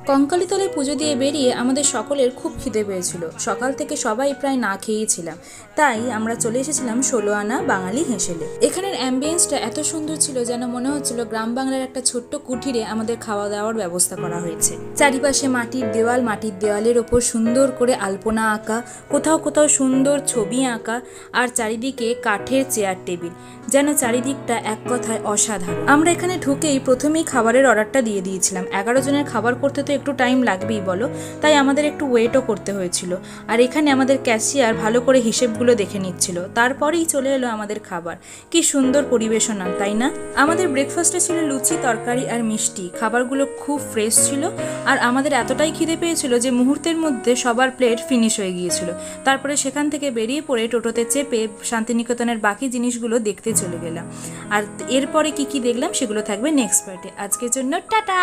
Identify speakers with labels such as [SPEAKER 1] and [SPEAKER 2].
[SPEAKER 1] কঙ্কালীতলায় পুজো দিয়ে বেরিয়ে আমাদের সকলের খুব খিদে পেয়েছিল। সকাল থেকে সবাই প্রায় না খেয়েই ছিলাম, তাই আমরা চলে এসেছিলাম 16 আনা বাঙালি হেঁসেলে। এখানের অ্যাম্বিয়েন্সটা এত সুন্দর ছিল যেন মনে হচ্ছিল গ্রাম বাংলার একটা ছোট্ট কুঠিরে আমাদের খাওয়া দাওয়ার ব্যবস্থা করা হয়েছে। চারিপাশে মাটির দেওয়াল, মাটির দেওয়ালের ওপর সুন্দর করে আলপনা আঁকা, কোথাও কোথাও সুন্দর ছবি আঁকা, আর চারিদিকে কাঠের চেয়ার টেবিল, যেন চারিদিকটা এক কথায় অসাধারণ। আমরা এখানে ঢুকেই প্রথমেই খাবারের অর্ডারটা দিয়ে দিয়েছিলাম। 11 জনের খাবার করতে তো একটু টাইম লাগবেই বলো, তাই আমাদের একটু ওয়েটও করতে হয়েছিল। আর এখানে আমাদের ক্যাশিয়ার ভালো করে হিসেবগুলো দেখে নিচ্ছিল, তারপরেই চলে এলো আমাদের খাবার। কি সুন্দর পরিবেশনা, তাই না? আমাদের ব্রেকফাস্টে ছিল লুচি, তরকারি আর মিষ্টি। খাবারগুলো খুব ফ্রেশ ছিল, আর আমাদের এতটাই খিদে পেয়েছিল যে মুহূর্তের মধ্যে সবার প্লেট ফিনিশ হয়ে গিয়েছিল। তারপরে সেখান থেকে বেরিয়ে পড়ে টোটোতে চেপে শান্তিনিকেতনের বাকি জিনিসগুলো দেখতে চলে গেলাম। আর এরপরে কি কি দেখলাম সেগুলো থাকবে নেক্সট পার্টে। আজকের জন্য টাটা।